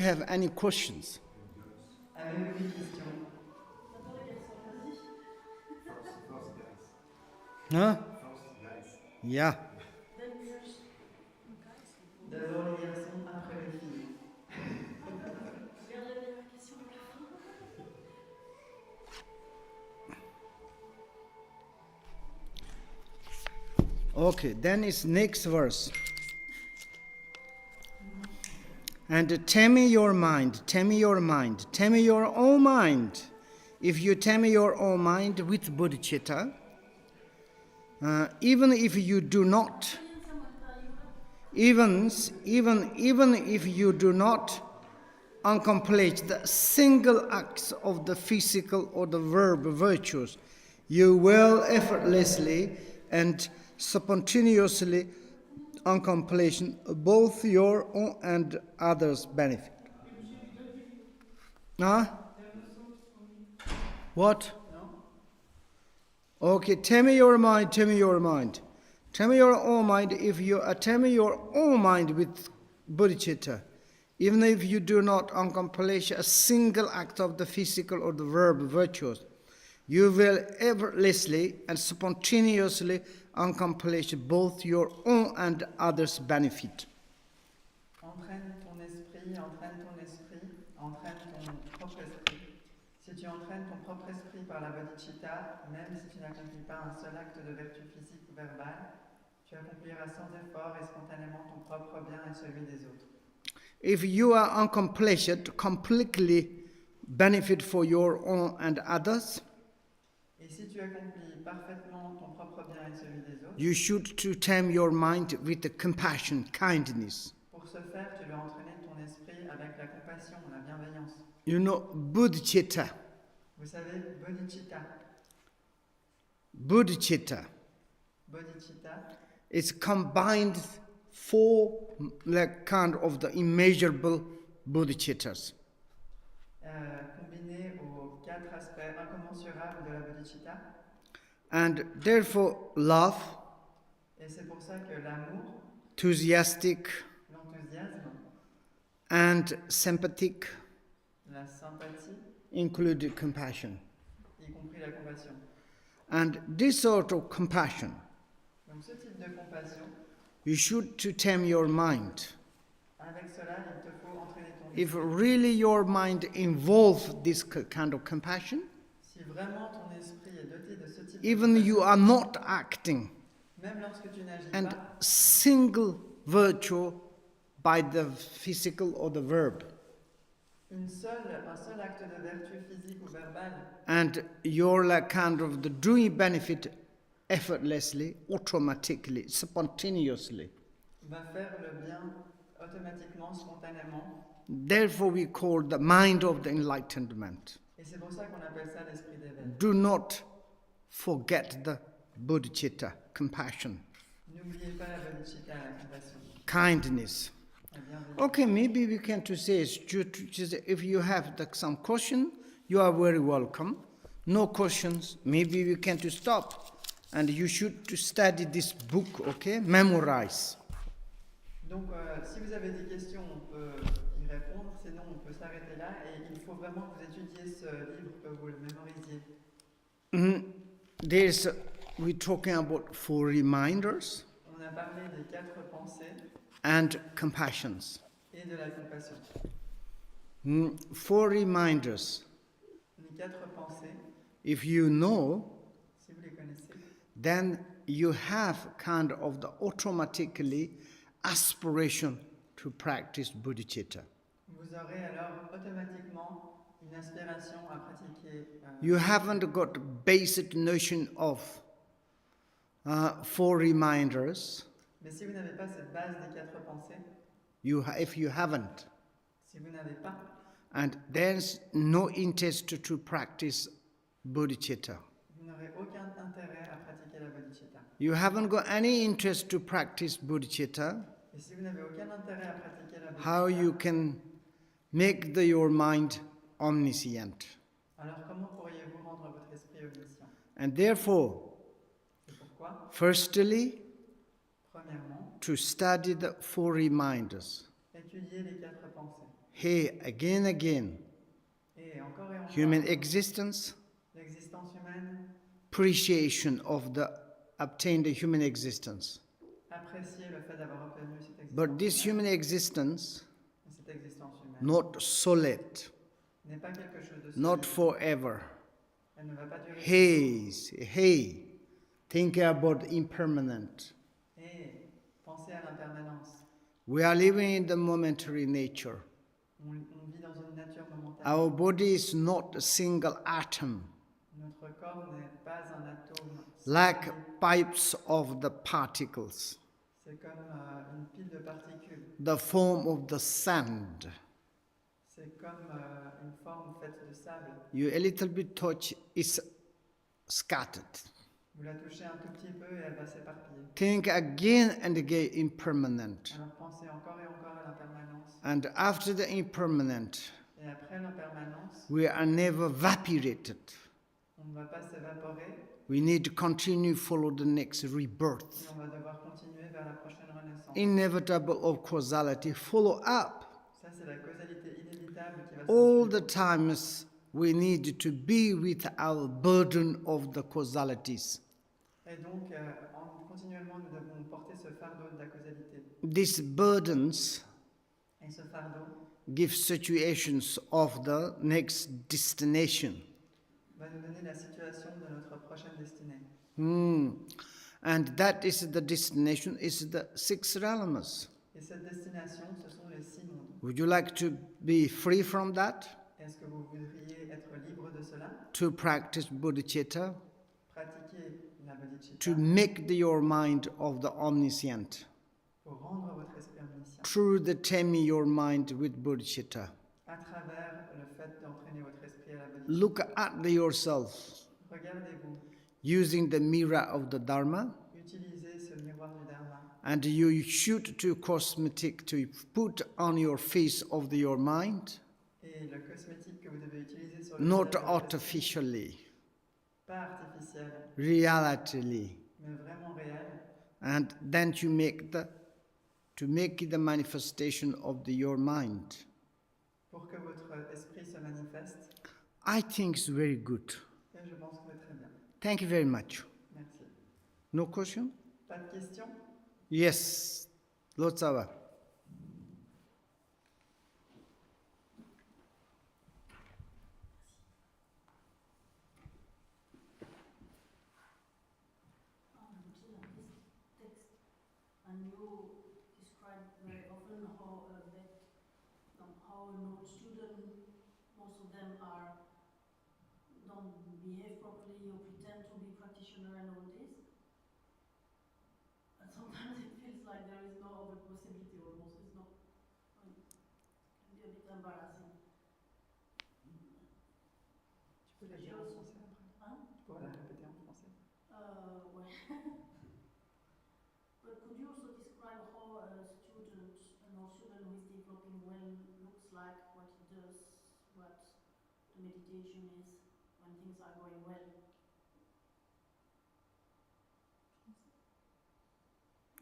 Have any questions? Avez-vous des questions? Huh? Yeah. D'abord les garçons, après les filles. Okay, then it's next verse. And tame your mind, tame your mind, tame your own mind. If you tame your own mind with bodhicitta, even if you do not, even if you do not accomplish the single acts of the physical or the verb virtues, you will effortlessly and spontaneously accomplish both your own and others' benefit. Huh? What? Okay, tame your mind, tame your mind. Tame your own mind. If you tame your own mind with bodhicitta, even if you do not accomplish a single act of the physical or the verb virtues, you will effortlessly and spontaneously accomplish both your own and others' benefit. Entraîne ton esprit, entraîne ton propre esprit. Si tu entraînes ton propre esprit par la bodhicitta, même si tu n'accomplis pas un seul acte de vertu physique ou verbale, tu accompliras sans effort et spontanément ton propre bien et celui des autres. If you are accomplished, completely benefit for your own and others, et si tu accomplis parfaitement ton propre bien et celui des autres, you should to tame your mind with the compassion, kindness. Pour ce faire, tu dois entraîner ton esprit avec la compassion, la bienveillance. You know, bodhicitta. Vous savez, bodhicitta. Bodhicitta. Bodhicitta. It's combined four like kind of the immeasurable bodhicittas. Combiné aux quatre aspects incommensurables de la bodhicitta. And therefore, love. Et c'est pour ça que l'amour, enthusiastic, l'enthousiasme, and sympathetic, la sympathie, include compassion. Y compris la compassion. And this sort of compassion, donc ce type de compassion, you should to tame your mind. Avec cela, il te faut entraîner ton If esprit. really your mind involves this kind of compassion, si vraiment ton esprit est doté de ce type even de you are not acting, même lorsque tu n'agis and pas, single virtue by the physical or the verb, un seul acte de vertu physique ou verbale, and you're like kind of the doing benefit effortlessly, automatically, spontaneously. va faire le bien automatiquement, spontanément. Therefore we call the mind of the enlightenment. Et c'est pour ça qu'on appelle ça l'esprit d'éveil. Do not forget the bodhicitta, compassion. N'oubliez pas la bodhicitta, la compassion. Kindness. La bienveillance. Okay, maybe we can to say, if you have some question, you are very welcome. No questions, maybe we can to stop. And you should to study this book, okay? Memorize. Donc, si vous avez des questions, on peut y répondre. Sinon, on peut s'arrêter là. Et il faut vraiment que vous étudiez ce livre, que vous le mémorisiez. We're talking about 4 reminders. On a parlé des 4 pensées. And compassions. Et de la compassion. 4 reminders. Les 4 pensées. If you know, si vous les connaissez, then you have kind of the automatically aspiration to practice bodhicitta. Vous aurez alors automatiquement une aspiration à pratiquer. You haven't got basic notion of 4 reminders. Mais si vous n'avez pas cette base des 4 pensées, if you haven't, si vous n'avez pas, and there's no interest to practice bodhicitta. Vous n'aurez aucun intérêt à pratiquer la bodhicitta. You haven't got any interest to practice bodhicitta. Et si vous n'avez aucun intérêt à pratiquer la bodhicitta, how you can make your mind omniscient? Alors comment pourriez-vous rendre votre esprit omniscient? And therefore, c'est pourquoi, firstly, premièrement, to study the 4 reminders. étudier les 4 pensées. Hey, again, Et encore, human existence, l'existence humaine, appreciation of the obtained human existence. apprécier le fait d'avoir obtenu cette existence But this humaine. human existence, Et cette existence humaine not solid, n'est pas quelque chose de not solide. forever. Elle ne va pas durer. Hey, think about impermanent. Et pensez à l'impermanence. We are living in the momentary nature. On vit dans une nature momentanée. Our body is not a single atom, Notre corps n'est pas un atome. like pipes of the particles, C'est comme une pile de particules. the form of the sand. C'est comme une forme faite de sable. You a little bit touch, it's scattered. Vous la touchez un tout petit peu et elle va s'éparpiller. Think again and again impermanent. Alors pensez encore et encore à l'impermanence. And after the impermanent, Et après l'impermanence, we are never evaporated. on ne va pas s'évaporer We need to continue follow the next et rebirth. on va devoir continuer vers la prochaine renaissance. Inevitable of causality, follow up. Ça, c'est la causalité inévitable qui va All se the times we need to be with our burden of the causalities. Et donc, continuellement, nous devons porter ce fardeau de la causalité. These burdens Et ce fardeau give situations of the next destination. va nous donner la situation de notre prochaine destinée. And that is the destination, is the six realms. Et cette destination, ce sont les 6 mondes. Would you like to be free from that? Est-ce que vous voudriez être libre de cela? To practice bodhicitta? Pratiquer la bodhicitta To make your mind of the omniscient? pour rendre votre esprit omniscient. Through the taming your mind with bodhicitta. À travers le fait d'entraîner votre esprit à la bodhicitta. Look at yourself Regardez-vous. using the mirror of the Dharma. Utilisez ce miroir du Dharma. And you shoot to cosmetic to put on your face of your mind, Et le cosmétique que vous devez utiliser sur le not visage de votre esprit, artificially, pas artificiel, realitily. mais vraiment réel. And then to make the manifestation of your mind. Pour que votre esprit se manifeste. I think it's very good. Et je pense que c'est très bien. Thank you very much. Merci. No question? Pas de questions? Yes. Lotsawa. And you describe very often how no student, most of them don't behave properly or pretend to be practitioner and all this. And sometimes it feels like there is no other possibility almost. It's not, it can be a bit embarrassing. Tu peux la dire en français après? Hein? Tu pourras la répéter en français? Ouais. But could you also describe how a student who is developing well looks like, what he does, what the meditation is when things are going well?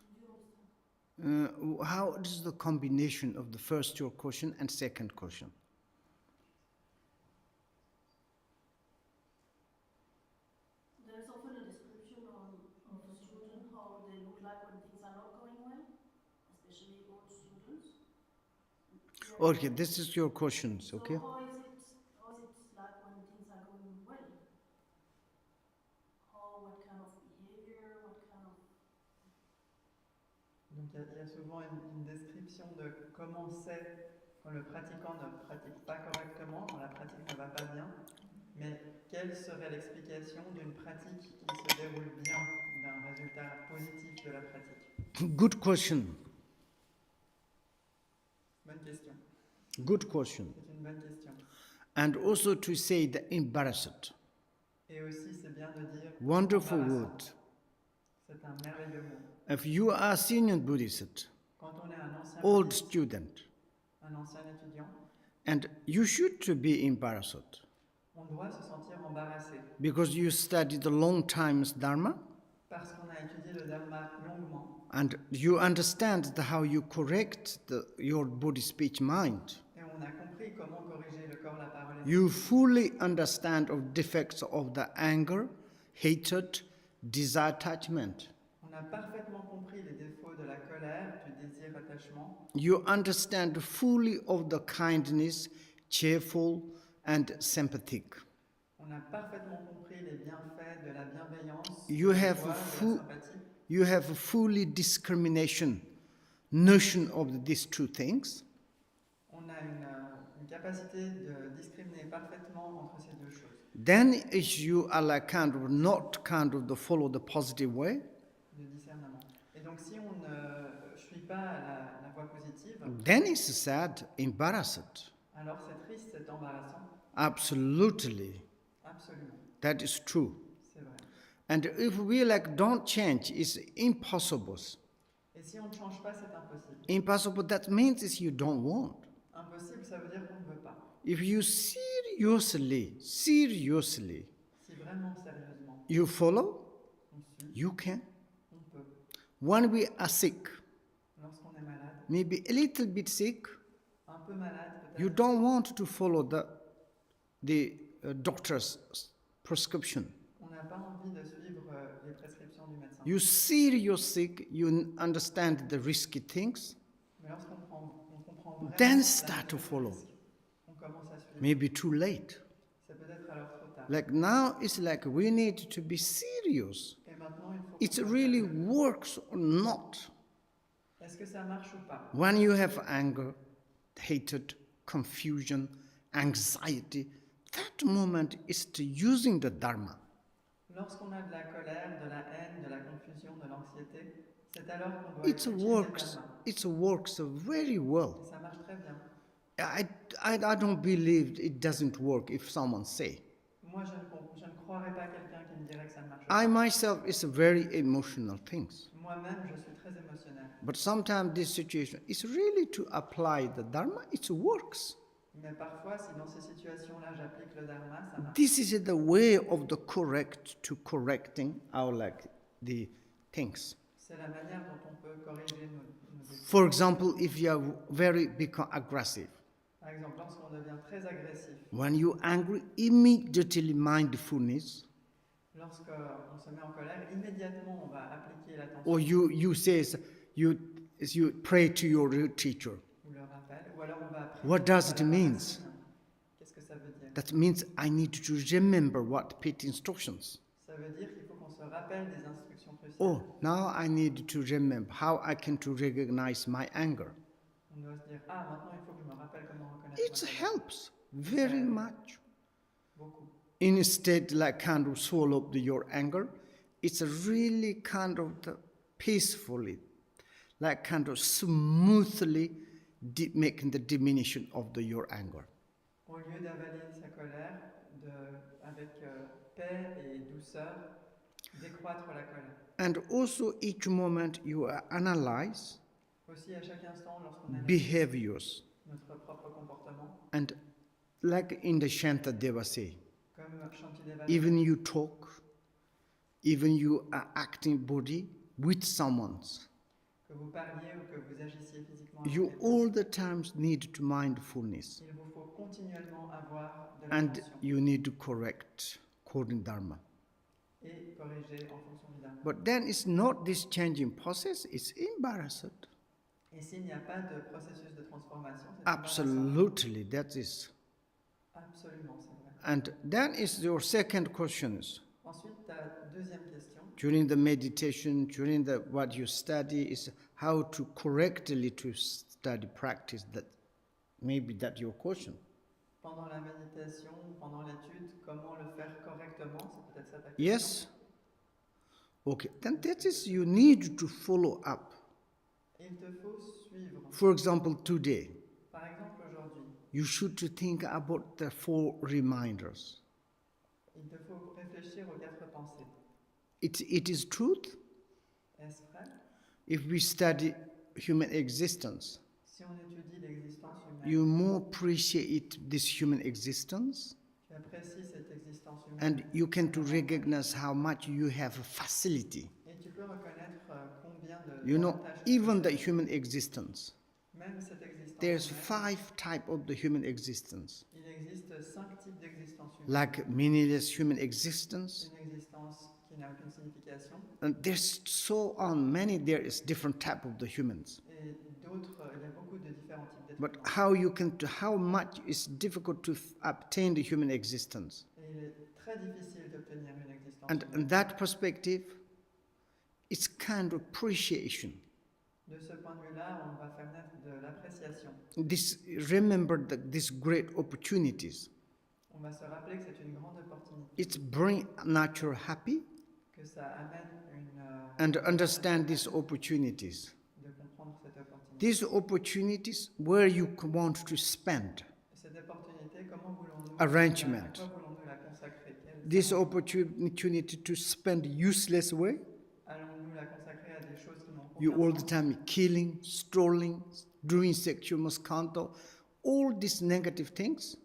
Do you understand? How is the combination of the first your question and second question? There is often a description of a student, how they look like when things are not going well, especially old students. Okay, this is your questions, okay? So how is it like when things are going well? What kind of behavior, what kind of... Donc il y a souvent une description de comment c'est quand le pratiquant ne pratique pas correctement, quand la pratique ne va pas bien, mais quelle serait l'explication d'une pratique qui se déroule bien, d'un résultat positif de la pratique? Good question. Bonne question. Good question. C'est une bonne question. And also to say the embarrassed. Et aussi, c'est bien de dire Wonderful embarrassant. word. C'est un merveilleux mot. If you are a senior Buddhist, Quand on est un ancien old bouddhiste, student, un ancien étudiant, and you should to be embarrassed on doit se sentir embarrassé because you studied a long time Dharma parce qu'on a étudié le Dharma longuement and you understand how you correct your Buddhist speech mind. et on a comment corriger le corps, la parole et You l'esprit. fully understand of defects of the anger, hatred, desire, attachment. On a parfaitement compris les défauts de la colère, du désir, attachement. You understand fully of the kindness, cheerful, and sympathetic. On a parfaitement compris les bienfaits de la bienveillance, You de la have joie, de la full, sympathie. you have fully discrimination, notion of these two things. On a une capacité de discriminer parfaitement entre ces deux choses, Then if you are like not follow the positive way, de discernement. Et donc si on ne suit pas la voie positive, then it's sad, embarrassed. alors c'est triste, c'est embarrassant. Absolutely, Absolument, that is true. c'est vrai. And if we don't change, it's impossible. Et si on ne change pas, c'est impossible. Impossible, that means is you don't want. Impossible, ça veut dire qu'on ne veut pas. If you seriously, Si vraiment sérieusement, you follow, on suit, you can. on peut. When we are sick, Lorsqu'on est malade, maybe a little bit sick, un peu malade peut-être, you don't want to follow the doctor's prescription. on n'a pas envie de suivre les prescriptions du médecin. You you're sick, you understand the risky things, Mais lorsqu'on comprend vraiment then la start to nature du follow. risque, on commence à suivre. Maybe too late. C'est peut-être alors trop tard. Like now, it's like we need to be serious. Et maintenant, il faut It qu'on soit really sérieux. works or not. Est-ce que ça marche ou pas? When you have anger, hatred, confusion, anxiety, that moment is to using the Dharma. Lorsqu'on a de la colère, de la haine, de la confusion, de l'anxiété, c'est alors qu'on doit It utiliser le works. Dharma. It works very well. Et ça marche très bien. I don't believe it doesn't work if someone say. Moi, je ne croirais pas quelqu'un qui me dirait que ça ne marche I pas. myself is a very emotional things. Moi-même, je suis très émotionnelle. But sometimes this situation is really to apply the Dharma, it works. Mais parfois, si dans ces situations-là, j'applique le Dharma, ça marche. This is the way of the correcting our the things. C'est la manière dont on peut corriger nos défauts. For example, if you are very become aggressive, Par exemple, lorsqu'on devient très agressif, when you angry, immediately mindfulness, lorsqu'on se met en colère, immédiatement, on va appliquer l'attention or you says you pray to your teacher. ou le rappel, ou alors on va prier What does à it la mean? racine. Qu'est-ce que ça veut dire? That means I need to remember what pit instructions. Ça veut dire qu'il faut qu'on se rappelle des instructions cruciales. Oh, now I need to remember how I can to recognize my anger. On doit se dire, ah, maintenant il faut que je me rappelle comment reconnaître It ma colère. helps very much. Beaucoup. Instead, swallow up your anger, it's really peacefully, smoothly making the diminution of your anger. Au lieu d'avaler sa colère, avec paix et douceur, décroître la colère. And also each moment you analyze Aussi, à chaque instant, lorsqu'on analyse behaviors. notre propre comportement, And like in the Shantideva say, comme Shantideva, even you talk, even you are acting body with someone's, que vous parliez ou que vous agissiez physiquement, avec you quelqu'un, all the times need to mindfulness. il vous faut continuellement avoir de And l'attention you need to correct according Dharma. et corriger en fonction du Dharma. But then it's not this changing process, it's embarrassed. Et s'il n'y a pas de processus de transformation, c'est embarrassant. Absolutely, that is. Absolument, c'est vrai. And then is your second question. Ensuite, ta deuxième question, During the meditation, during what you study, is how to correctly to study, practice that. Maybe that's your question. pendant la méditation, pendant l'étude, comment le faire correctement, c'est peut-être ça ta question. Yes? Okay, then that is you need to follow up. Il te faut suivre. For example, today, Par exemple, aujourd'hui, you should to think about the 4 reminders. il te faut réfléchir aux 4 pensées. It is truth. Est-ce vrai? If we study human existence, Si on étudie l'existence humaine, you more appreciate this human existence, tu apprécies cette existence humaine and you can to recognize how much you have a facility. et tu peux reconnaître combien de You know, d'avantages even the possèdes. human existence, Même cette existence there's humaine. 5 types of the human existence. Il existe 5 types d'existence humaine. Like meaningless human existence. Une existence qui n'a aucune signification. And there's so on many, there is different type of the humans. Et d'autres, il y a beaucoup de différents types d'êtres But humains. how much is difficult to obtain the human existence. Et il est très difficile d'obtenir une existence And humaine. in that perspective, it's kind of appreciation. De ce point de vue-là, on va faire naître de l'appréciation. Remember these great opportunities. On va se rappeler que c'est une grande opportunité. It's bring nature happy Que ça amène une... and understand these opportunities. de comprendre cette opportunité. These opportunities where you want to spend. Cette opportunité, comment voulons-nous... Arrangement. À quoi voulons-nous la consacrer? This opportunity to spend useless way. Allons-nous la consacrer à des choses qui n'ont You aucun all the sens? time killing, stealing, doing sexual misconduct, all these negative things.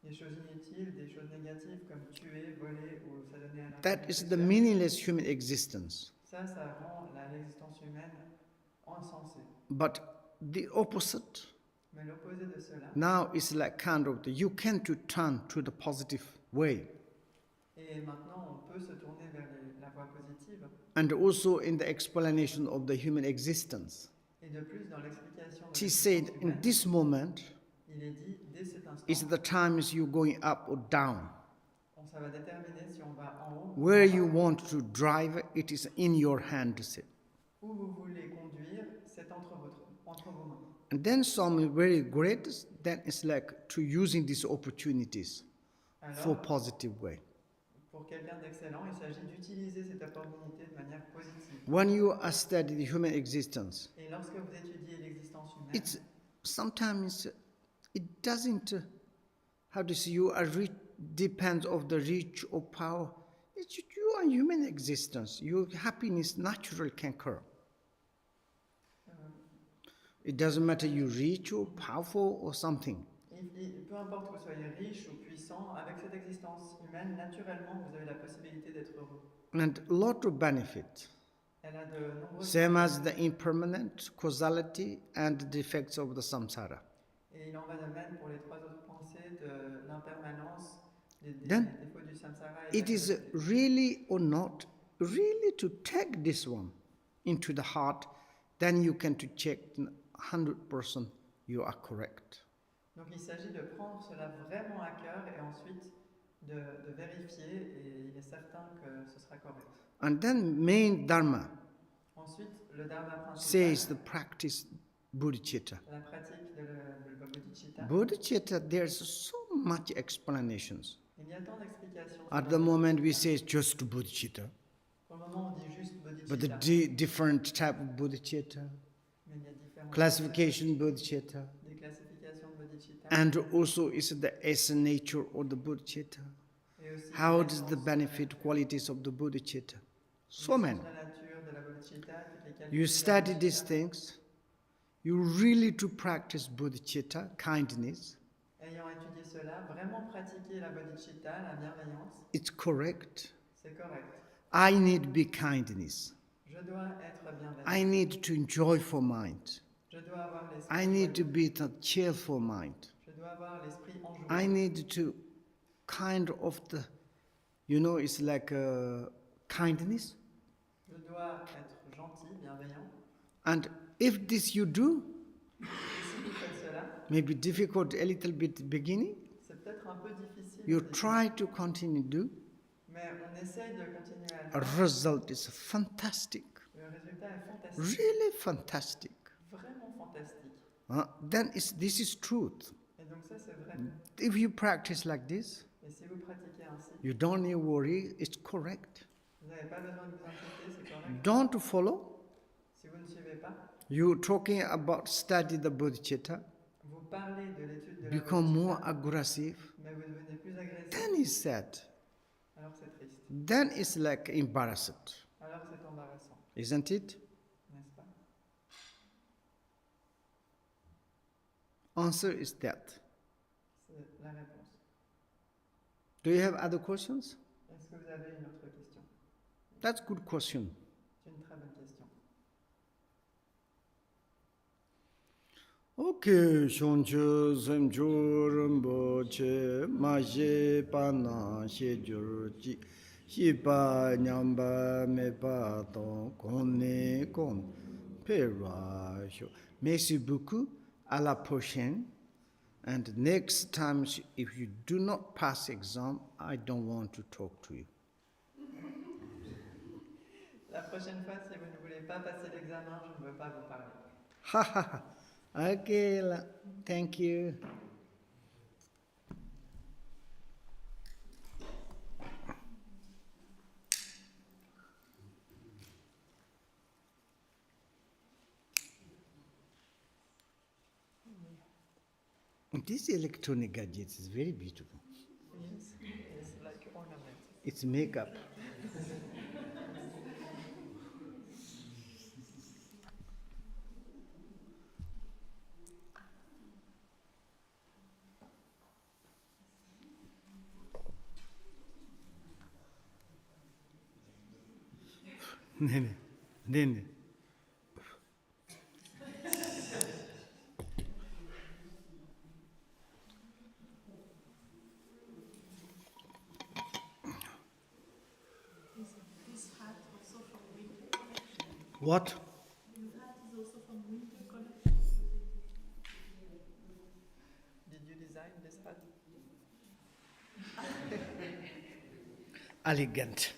Des choses inutiles, des choses négatives comme tuer, voler ou s'adonner à That l'infidélité is the sexuelle. meaningless human existence. Ça rend l'existence humaine insensée. But the opposite Mais l'opposé de cela, now is like kind of you can to turn to the positive way. et maintenant on peut se tourner vers la voie positive, And also in the explanation of the human existence. et de plus dans l'explication de She said, l'existence in humaine, this moment il est dit dès cet instant, is the times you going up or down. ça va déterminer si on va en haut ou Where en bas. you want to drive, it is in your hand. Où vous voulez conduire, c'est entre vos mains. And then some very great, then it's like to using these opportunities for Alors, positive way. pour quelqu'un d'excellent, il s'agit d'utiliser cette opportunité de manière positive. When you are studying the human existence, Et lorsque vous étudiez l'existence humaine, it's sometimes it doesn't how to say you are depends of the reach or power. It's you are human existence. Your happiness natural can occur. It doesn't matter you rich or powerful or something. peu importe que vous soyez riche ou puissant, avec cette existence humaine, naturellement, vous avez la possibilité d'être heureux. And a lot of benefit. Elle a de nombreux Same as the impermanent, causality, and the defects of the samsara. Et il en va de même pour les 3 autres pensées de l'impermanence, des Then, défauts du samsara et de It la is causalité. really or not really to take this one into the heart, then you can to check 100% you are correct. Donc il s'agit de prendre cela vraiment à cœur et ensuite de vérifier, et il est certain que ce sera correct. And then main dharma Ensuite, le dharma principal, says the practice bodhicitta. la pratique de bodhicitta. Bodhicitta, there's so much explanations. Il y a tant d'explications. At sur the la moment we bodhicitta. say just bodhicitta, Pour le moment, on dit juste but the bodhicitta. different type of bodhicitta, Mais il y a différentes classification bodhicitta, des classifications de bodhicitta. and also is the essence nature of the bodhicitta. Et aussi How l'essence does the de benefit qualities of the bodhicitta? So l'essence many. de la nature de la bodhicitta, toutes les qualités You de la study these bodhicitta. things, you really to practice bodhicitta, kindness. Ayant étudié cela, vraiment pratiquer la bodhicitta, la bienveillance, It's correct. c'est correct. I need be kindness. Je dois être bienveillant. I need to enjoy for mind. Je dois avoir l'esprit I need to joyeux. be the cheerful mind. Je dois avoir l'esprit enjoué. I need to kind of the, it's like kindness. Je dois être gentil, bienveillant. And if this you do, Et si vous faites cela, maybe difficult a little bit beginning, c'est peut-être un peu difficile. you au début, try to continue do. Mais on essaye de continuer à A le faire. result is fantastic, Le résultat est fantastique. really fantastic. Vraiment fantastique. Then this is truth. Et donc ça, c'est vrai. If you practice like this, Et si vous pratiquez ainsi, you don't need worry, it's correct. vous n'avez pas besoin de vous inquiéter, c'est correct. Don't follow. Si vous ne suivez pas, You talking about study the bodhicitta, vous parlez de l'étude de la become more bodhicitta, aggressive, mais vous devenez plus agressif. then it's sad. Alors c'est triste. Then it's like embarrassed, Alors c'est embarrassant, isn't it? n'est-ce pas? Answer is that. C'est la réponse. Do you have other questions? Est-ce que vous avez une autre question? That's a good question. C'est une très bonne question. Okay, shonchu semchu rinpoche, ma she pa na she jur ji, she pa nyamba me pa ton, kon ne kon, pe ra sho. Merci beaucoup, à la prochaine. And next time, if you do not pass exam, I don't want to talk to you. La prochaine fois, si vous ne voulez pas passer l'examen, je ne veux pas vous parler. Ha ha ha. Okay, thank you. This electronic gadget is very beautiful. Yes, it's like ornament. It's makeup. Then. This hat also from winter collection. What? Your hat is also from winter collection. Did you design this hat? Elegant.